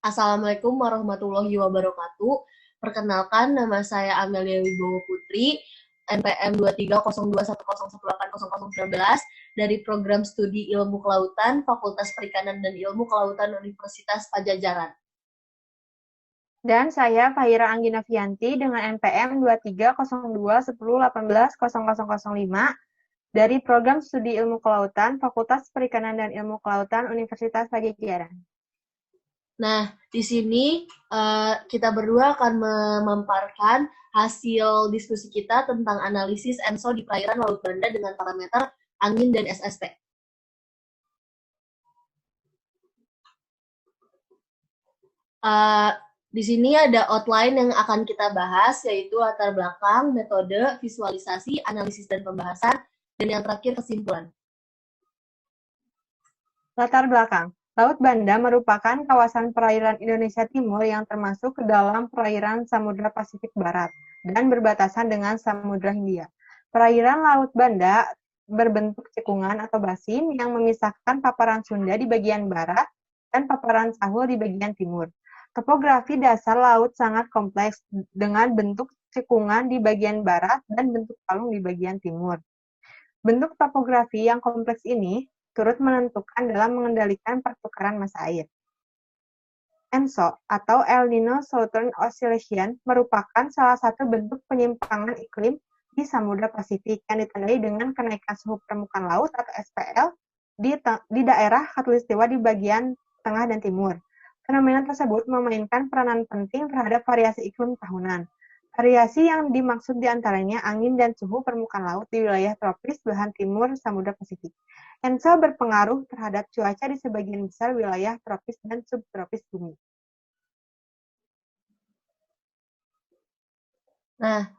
Assalamualaikum warahmatullahi wabarakatuh. Perkenalkan, nama saya Amelia Wibowo Putri, NPM 23021018019 dari Program Studi Ilmu Kelautan, Fakultas Perikanan dan Ilmu Kelautan Universitas Padjadjaran. Dan saya Fahira Angginavianti dengan NPM 230210180005 dari Program Studi Ilmu Kelautan, Fakultas Perikanan dan Ilmu Kelautan Universitas Padjadjaran. Nah, di sini kita berdua akan memaparkan hasil diskusi kita tentang analisis ENSO di perairan Laut Banda dengan parameter angin dan SST. Di sini ada outline yang akan kita bahas, yaitu latar belakang, metode, visualisasi, analisis dan pembahasan, dan yang terakhir kesimpulan. Latar belakang. Laut Banda merupakan kawasan perairan Indonesia Timur yang termasuk ke dalam perairan Samudra Pasifik Barat dan berbatasan dengan Samudra Hindia. Perairan Laut Banda berbentuk cekungan atau basin yang memisahkan paparan Sunda di bagian barat dan paparan Sahul di bagian timur. Topografi dasar laut sangat kompleks dengan bentuk cekungan di bagian barat dan bentuk palung di bagian timur. Bentuk topografi yang kompleks ini turut menentukan dalam mengendalikan pertukaran massa air. ENSO atau El Niño Southern Oscillation merupakan salah satu bentuk penyimpangan iklim di Samudra Pasifik yang ditandai dengan kenaikan suhu permukaan laut atau SPL di daerah khatulistiwa di bagian tengah dan timur. Fenomena tersebut memainkan peranan penting terhadap variasi iklim tahunan. Variasi yang dimaksud diantaranya angin dan suhu permukaan laut di wilayah tropis belahan timur Samudra Pasifik. ENSO berpengaruh terhadap cuaca di sebagian besar wilayah tropis dan subtropis bumi. Nah,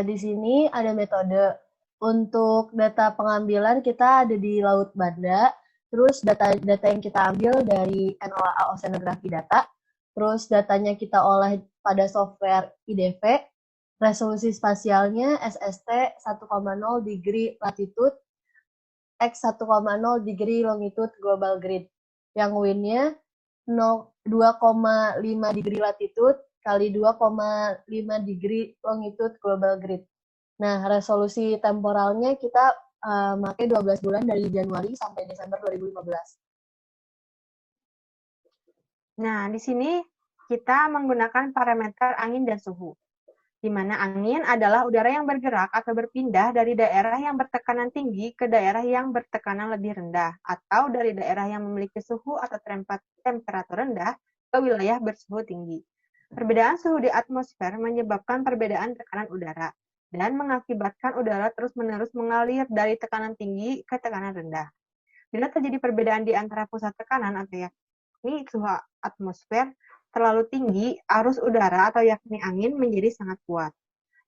di sini ada metode. Untuk data pengambilan kita ada di Laut Banda, terus data yang kita ambil dari NOAA Oceanography Data, terus datanya kita olah pada software IDV, resolusi spasialnya SST 1,0 degree latitude, X 1,0 degree longitude global grid. Yang WIN-nya 2,5 degree latitude kali 2,5 degree longitude global grid. Nah, resolusi temporalnya kita pakai 12 bulan dari Januari sampai Desember 2015. Nah, di sini kita menggunakan parameter angin dan suhu, di mana angin adalah udara yang bergerak atau berpindah dari daerah yang bertekanan tinggi ke daerah yang bertekanan lebih rendah, atau dari daerah yang memiliki suhu atau temperatur rendah ke wilayah bersuhu tinggi. Perbedaan suhu di atmosfer menyebabkan perbedaan tekanan udara, dan mengakibatkan udara terus-menerus mengalir dari tekanan tinggi ke tekanan rendah. Bila terjadi perbedaan di antara pusat tekanan atau yakni suhu atmosfer terlalu tinggi, arus udara atau yakni angin menjadi sangat kuat.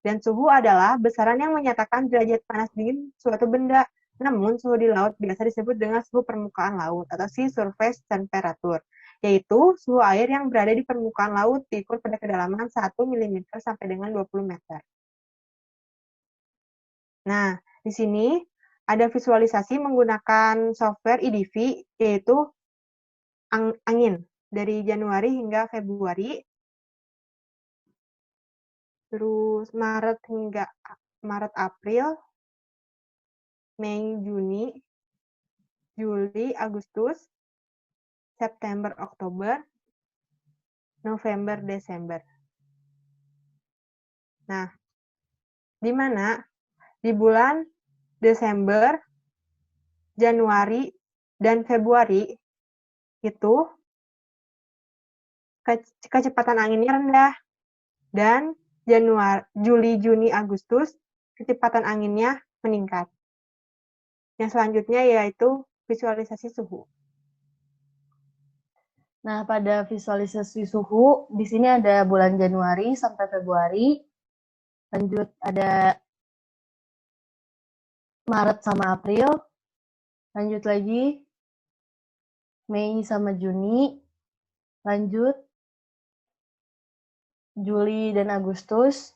Dan suhu adalah besaran yang menyatakan derajat panas dingin suatu benda. Namun, suhu di laut biasa disebut dengan suhu permukaan laut atau sea surface temperature, yaitu suhu air yang berada di permukaan laut diukur pada kedalaman 1 mm sampai dengan 20 meter. Nah, di sini ada visualisasi menggunakan software IDV, yaitu angin dari Januari hingga Februari, terus Maret April, Mei Juni, Juli Agustus, September Oktober, November Desember. Nah, di mana di bulan Desember, Januari, dan Februari itu kecepatan anginnya rendah, dan Juli, Juni, Agustus kecepatan anginnya meningkat. Yang selanjutnya yaitu visualisasi suhu. Nah, pada visualisasi suhu, di sini ada bulan Januari sampai Februari, lanjut ada Maret sama April, lanjut lagi Mei sama Juni, lanjut Juli dan Agustus,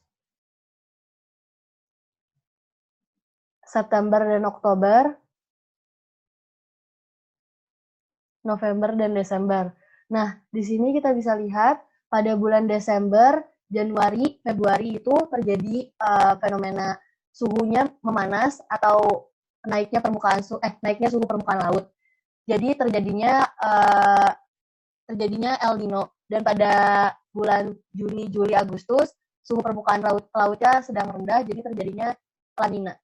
September dan Oktober, November dan Desember. Nah, di sini kita bisa lihat pada bulan Desember, Januari, Februari itu terjadi fenomena suhunya memanas atau naiknya suhu permukaan laut. Jadi terjadinya El Nino, dan pada bulan Juni, Juli, Agustus suhu permukaan lautnya sedang rendah, jadi terjadinya La Nina.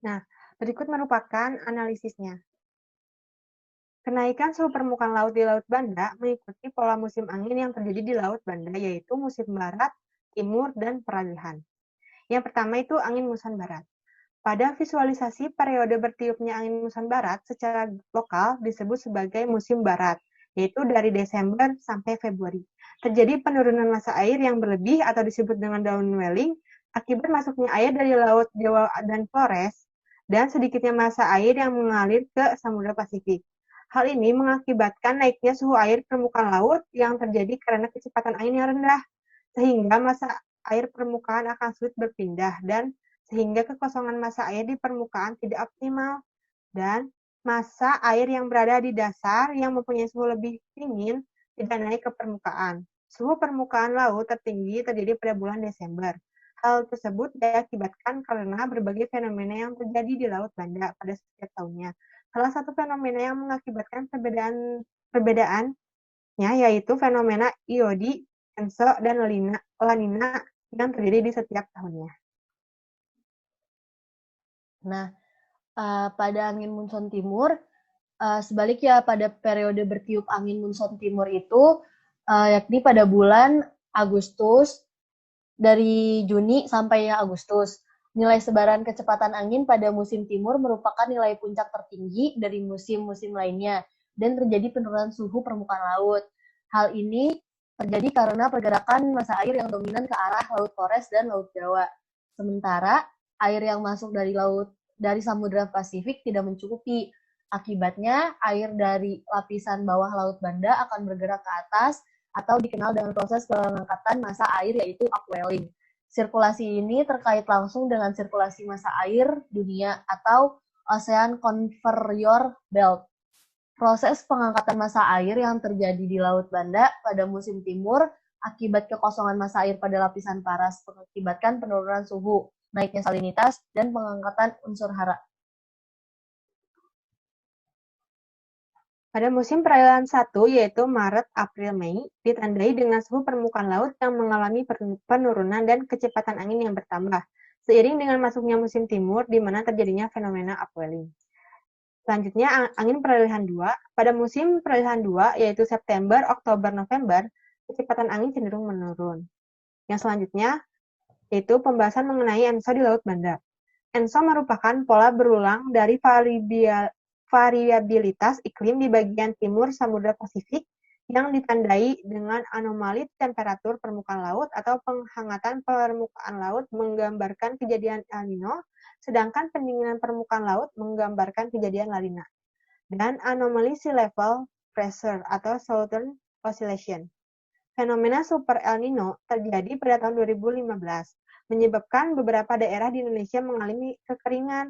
Nah, berikut merupakan analisisnya. Kenaikan suhu permukaan laut di Laut Banda mengikuti pola musim angin yang terjadi di Laut Banda, yaitu musim barat, timur, dan peralihan. Yang pertama itu angin muson barat. Pada visualisasi periode bertiupnya angin muson barat secara lokal disebut sebagai musim barat, yaitu dari Desember sampai Februari. Terjadi penurunan massa air yang berlebih atau disebut dengan downwelling akibat masuknya air dari Laut Jawa dan Flores dan sedikitnya massa air yang mengalir ke Samudra Pasifik. Hal ini mengakibatkan naiknya suhu air permukaan laut yang terjadi karena kecepatan angin yang rendah, sehingga massa air permukaan akan sulit berpindah dan sehingga kekosongan massa air di permukaan tidak optimal, dan massa air yang berada di dasar yang mempunyai suhu lebih dingin tidak naik ke permukaan. Suhu permukaan laut tertinggi terjadi pada bulan Desember. Hal tersebut diakibatkan karena berbagai fenomena yang terjadi di Laut Banda pada setiap tahunnya. Salah satu fenomena yang mengakibatkan perbedaannya yaitu fenomena IOD, ENSO, dan La Nina yang terjadi di setiap tahunnya. Nah, pada angin monsun timur, sebaliknya pada periode bertiup angin monsun timur itu, yakni pada bulan Agustus, dari Juni sampai Agustus. Nilai sebaran kecepatan angin pada musim timur merupakan nilai puncak tertinggi dari musim-musim lainnya dan terjadi penurunan suhu permukaan laut. Hal ini terjadi karena pergerakan massa air yang dominan ke arah Laut Flores dan Laut Jawa. Sementara air yang masuk dari Samudra Pasifik tidak mencukupi. Akibatnya, air dari lapisan bawah Laut Banda akan bergerak ke atas atau dikenal dengan proses pengangkatan massa air, yaitu upwelling. Sirkulasi ini terkait langsung dengan sirkulasi massa air dunia atau Ocean Conveyor Belt. Proses pengangkatan massa air yang terjadi di Laut Banda pada musim timur akibat kekosongan massa air pada lapisan paras mengakibatkan penurunan suhu, naiknya salinitas, dan pengangkatan unsur hara. Pada musim peralihan 1, yaitu Maret, April, Mei, ditandai dengan suhu permukaan laut yang mengalami penurunan dan kecepatan angin yang bertambah, seiring dengan masuknya musim timur, di mana terjadinya fenomena upwelling. Selanjutnya, angin peralihan 2. Pada musim peralihan 2, yaitu September, Oktober, November, kecepatan angin cenderung menurun. Yang selanjutnya, yaitu pembahasan mengenai ENSO di Laut Banda. ENSO merupakan pola berulang dari variabilitas iklim di bagian timur Samudra Pasifik yang ditandai dengan anomali temperatur permukaan laut atau penghangatan permukaan laut menggambarkan kejadian El Nino, sedangkan pendinginan permukaan laut menggambarkan kejadian La Nina, dan anomali sea level pressure atau Southern Oscillation. Fenomena Super El Nino terjadi pada tahun 2015, menyebabkan beberapa daerah di Indonesia mengalami kekeringan.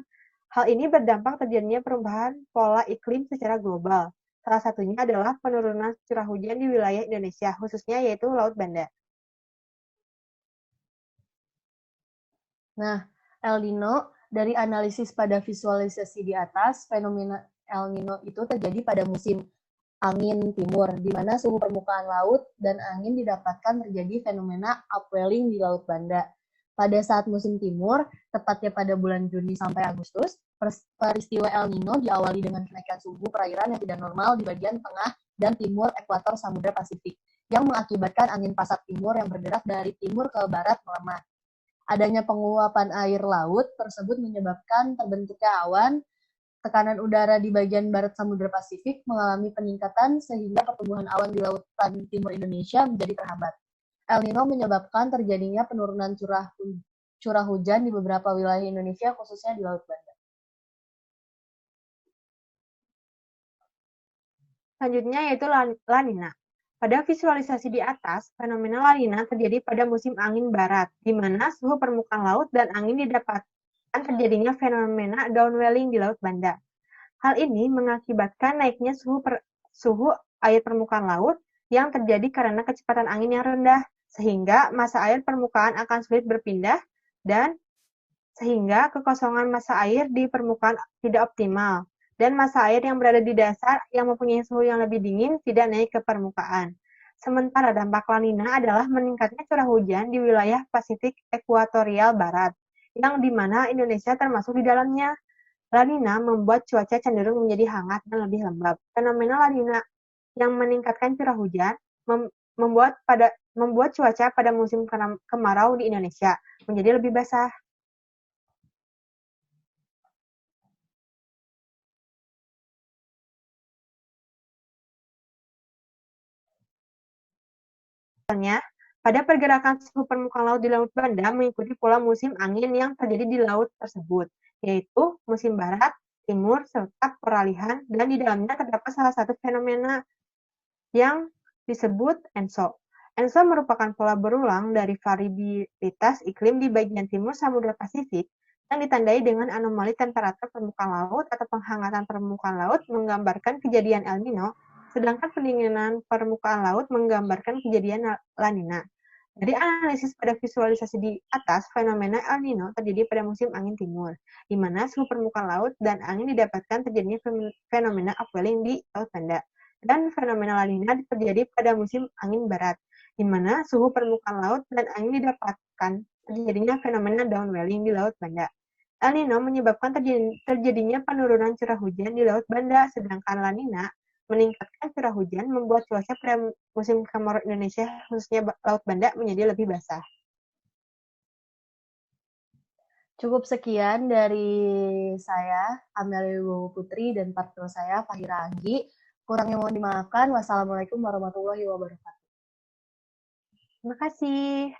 Hal ini berdampak terjadinya perubahan pola iklim secara global. Salah satunya adalah penurunan curah hujan di wilayah Indonesia, khususnya yaitu Laut Banda. Nah, El Nino, dari analisis pada visualisasi di atas, fenomena El Nino itu terjadi pada musim angin timur, di mana suhu permukaan laut dan angin didapatkan terjadi fenomena upwelling di Laut Banda. Pada saat musim timur, tepatnya pada bulan Juni sampai Agustus, peristiwa El Nino diawali dengan kenaikan suhu perairan yang tidak normal di bagian tengah dan timur ekuator Samudra Pasifik, yang mengakibatkan angin pasat timur yang bergerak dari timur ke barat melemah. Adanya penguapan air laut tersebut menyebabkan terbentuknya awan. Tekanan udara di bagian barat Samudra Pasifik mengalami peningkatan sehingga pertumbuhan awan di lautan timur Indonesia menjadi terhambat. El Nino menyebabkan terjadinya penurunan curah hujan di beberapa wilayah Indonesia, khususnya di Laut Banda. Selanjutnya yaitu La Nina. Pada visualisasi di atas, fenomena La Nina terjadi pada musim angin barat, di mana suhu permukaan laut dan angin didapatkan terjadinya fenomena downwelling di Laut Banda. Hal ini mengakibatkan naiknya suhu air permukaan laut yang terjadi karena kecepatan angin yang rendah, sehingga massa air permukaan akan sulit berpindah dan sehingga kekosongan massa air di permukaan tidak optimal, dan massa air yang berada di dasar yang mempunyai suhu yang lebih dingin tidak naik ke permukaan. Sementara dampak La Nina adalah meningkatnya curah hujan di wilayah Pasifik Ekuatorial Barat, yang di mana Indonesia termasuk di dalamnya. La Nina membuat cuaca cenderung menjadi hangat dan lebih lembab. Fenomena La Nina yang meningkatkan curah hujan membuat cuaca pada musim kemarau di Indonesia menjadi lebih basah. Misalnya, pada pergerakan suhu permukaan laut di Laut Banda mengikuti pola musim angin yang terjadi di laut tersebut, yaitu musim barat, timur, serta peralihan, dan di dalamnya terdapat salah satu fenomena yang disebut ENSO. ENSO merupakan pola berulang dari variabilitas iklim di bagian timur Samudra Pasifik yang ditandai dengan anomali temperatur permukaan laut atau penghangatan permukaan laut menggambarkan kejadian El Nino, sedangkan pendinginan permukaan laut menggambarkan kejadian La Nina. Dari analisis pada visualisasi di atas, fenomena El Nino terjadi pada musim angin timur, di mana suhu permukaan laut dan angin didapatkan terjadinya fenomena upwelling di Laut Banda. Dan fenomena La Nina terjadi pada musim angin barat, di mana suhu permukaan laut dan angin didapatkan terjadinya fenomena downwelling di Laut Banda. El Nino menyebabkan terjadinya penurunan curah hujan di Laut Banda, sedangkan La Nina meningkatkan curah hujan membuat cuaca pada musim kemarau Indonesia, khususnya Laut Banda, menjadi lebih basah. Cukup sekian dari saya, Amelia Wibowo Putri, dan partner saya, Fahira Anggi. Kurangnya mohon dimaafkan. Wassalamualaikum warahmatullahi wabarakatuh. Terima kasih.